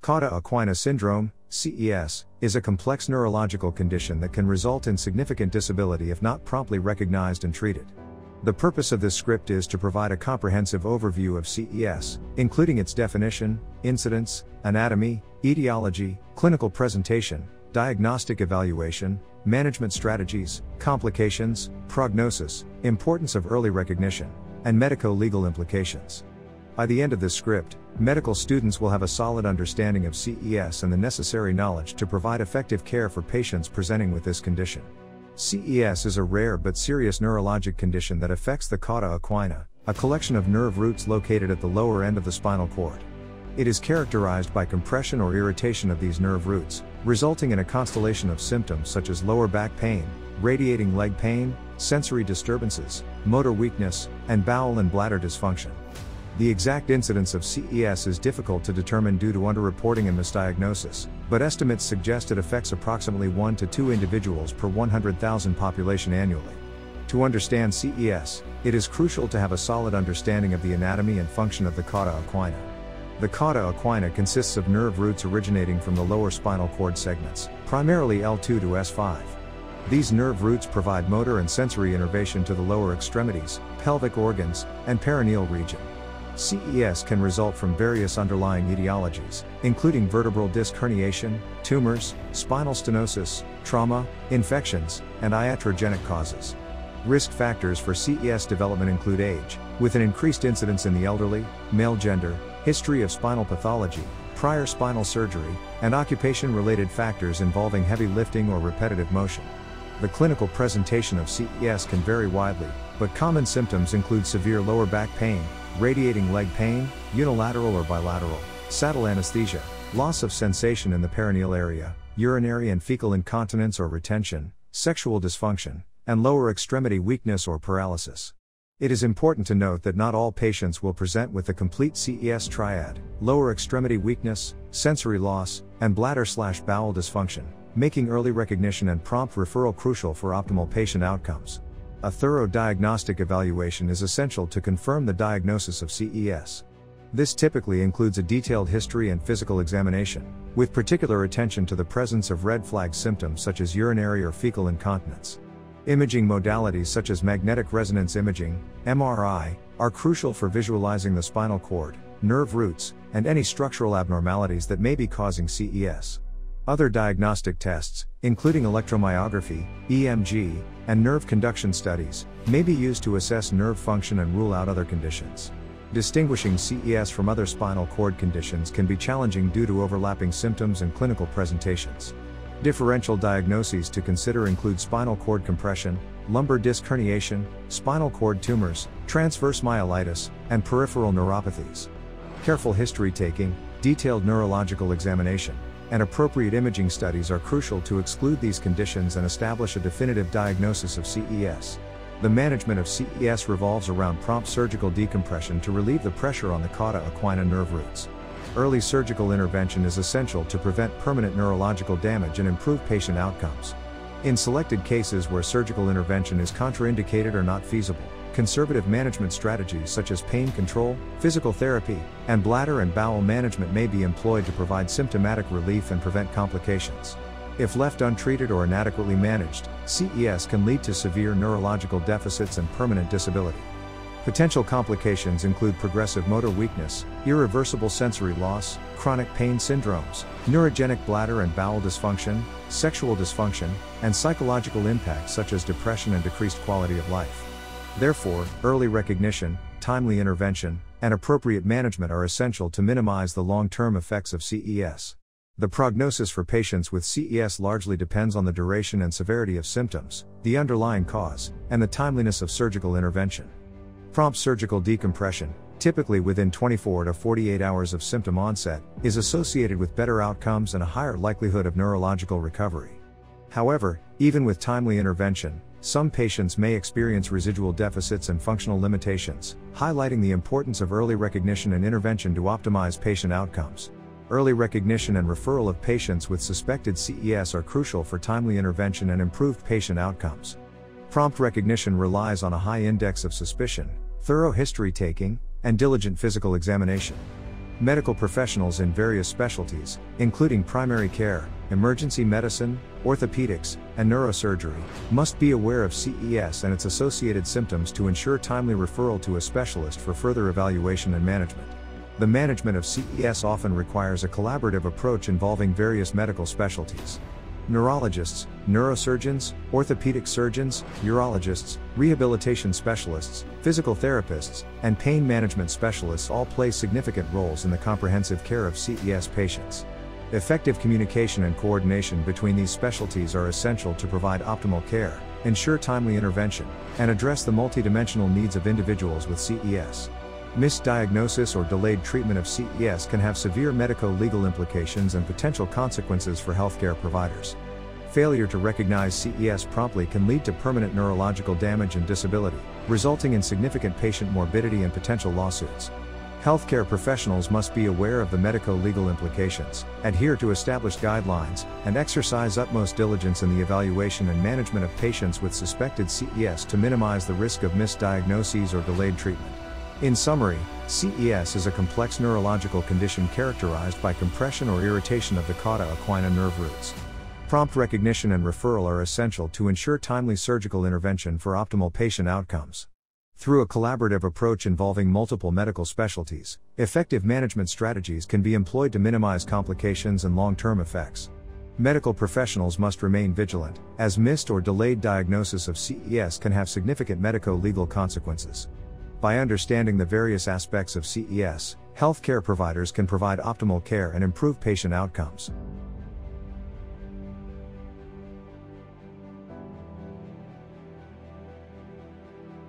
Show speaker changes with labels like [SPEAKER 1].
[SPEAKER 1] Cauda-Equina syndrome, CES, is a complex neurological condition that can result in significant disability if not promptly recognized and treated. The purpose of this script is to provide a comprehensive overview of CES, including its definition, incidence, anatomy, etiology, clinical presentation, diagnostic evaluation, management strategies, complications, prognosis, importance of early recognition, and medico-legal implications. By the end of this script, medical students will have a solid understanding of CES and the necessary knowledge to provide effective care for patients presenting with this condition. CES is a rare but serious neurologic condition that affects the cauda equina, a collection of nerve roots located at the lower end of the spinal cord. It is characterized by compression or irritation of these nerve roots, resulting in a constellation of symptoms such as lower back pain, radiating leg pain, sensory disturbances, motor weakness, and bowel and bladder dysfunction. The exact incidence of CES is difficult to determine due to underreporting and misdiagnosis, but estimates suggest it affects approximately 1 to 2 individuals per 100,000 population annually. To understand CES, it is crucial to have a solid understanding of the anatomy and function of the cauda equina. The cauda equina consists of nerve roots originating from the lower spinal cord segments, primarily L2 to S5. These nerve roots provide motor and sensory innervation to the lower extremities, pelvic organs, and perineal region. CES can result from various underlying etiologies, including vertebral disc herniation, tumors, spinal stenosis, trauma, infections, and iatrogenic causes. Risk factors for CES development include age, with an increased incidence in the elderly, male gender, history of spinal pathology, prior spinal surgery, and occupation-related factors involving heavy lifting or repetitive motion. The clinical presentation of CES can vary widely, but common symptoms include severe lower back pain, radiating leg pain, unilateral or bilateral, saddle anesthesia, loss of sensation in the perineal area, urinary and fecal incontinence or retention, sexual dysfunction, and lower extremity weakness or paralysis. It is important to note that not all patients will present with the complete CES triad, lower extremity weakness, sensory loss, and bladder/bowel dysfunction, making early recognition and prompt referral crucial for optimal patient outcomes. A thorough diagnostic evaluation is essential to confirm the diagnosis of CES. This typically includes a detailed history and physical examination, with particular attention to the presence of red flag symptoms such as urinary or fecal incontinence. Imaging modalities such as magnetic resonance imaging, MRI, are crucial for visualizing the spinal cord, nerve roots, and any structural abnormalities that may be causing CES. Other diagnostic tests, including electromyography, EMG, and nerve conduction studies, may be used to assess nerve function and rule out other conditions. Distinguishing CES from other spinal cord conditions can be challenging due to overlapping symptoms and clinical presentations. Differential diagnoses to consider include spinal cord compression, lumbar disc herniation, spinal cord tumors, transverse myelitis, and peripheral neuropathies. Careful history taking, detailed neurological examination, and appropriate imaging studies are crucial to exclude these conditions and establish a definitive diagnosis of CES. The management of CES revolves around prompt surgical decompression to relieve the pressure on the cauda equina nerve roots. Early surgical intervention is essential to prevent permanent neurological damage and improve patient outcomes. In selected cases where surgical intervention is contraindicated or not feasible, conservative management strategies such as pain control, physical therapy, and bladder and bowel management may be employed to provide symptomatic relief and prevent complications. If left untreated or inadequately managed, CES can lead to severe neurological deficits and permanent disability. Potential complications include progressive motor weakness, irreversible sensory loss, chronic pain syndromes, neurogenic bladder and bowel dysfunction, sexual dysfunction, and psychological impacts such as depression and decreased quality of life. Therefore, early recognition, timely intervention, and appropriate management are essential to minimize the long-term effects of CES. The prognosis for patients with CES largely depends on the duration and severity of symptoms, the underlying cause, and the timeliness of surgical intervention. Prompt surgical decompression, typically within 24 to 48 hours of symptom onset, is associated with better outcomes and a higher likelihood of neurological recovery. However, even with timely intervention, some patients may experience residual deficits and functional limitations, highlighting the importance of early recognition and intervention to optimize patient outcomes. Early recognition and referral of patients with suspected CES are crucial for timely intervention and improved patient outcomes. Prompt recognition relies on a high index of suspicion, thorough history taking, and diligent physical examination. Medical professionals in various specialties, including primary care, emergency medicine, orthopedics, and neurosurgery, must be aware of CES and its associated symptoms to ensure timely referral to a specialist for further evaluation and management. The management of CES often requires a collaborative approach involving various medical specialties. Neurologists, neurosurgeons, orthopedic surgeons, urologists, rehabilitation specialists, physical therapists, and pain management specialists all play significant roles in the comprehensive care of CES patients. Effective communication and coordination between these specialties are essential to provide optimal care, ensure timely intervention, and address the multidimensional needs of individuals with CES. Misdiagnosis or delayed treatment of CES can have severe medico-legal implications and potential consequences for healthcare providers. Failure to recognize CES promptly can lead to permanent neurological damage and disability, resulting in significant patient morbidity and potential lawsuits. Healthcare professionals must be aware of the medico-legal implications, adhere to established guidelines, and exercise utmost diligence in the evaluation and management of patients with suspected CES to minimize the risk of misdiagnoses or delayed treatment. In summary, CES is a complex neurological condition characterized by compression or irritation of the cauda equina nerve roots. Prompt recognition and referral are essential to ensure timely surgical intervention for optimal patient outcomes. Through a collaborative approach involving multiple medical specialties, effective management strategies can be employed to minimize complications and long-term effects. Medical professionals must remain vigilant, as missed or delayed diagnosis of CES can have significant medico-legal consequences. By understanding the various aspects of CES, healthcare providers can provide optimal care and improve patient outcomes.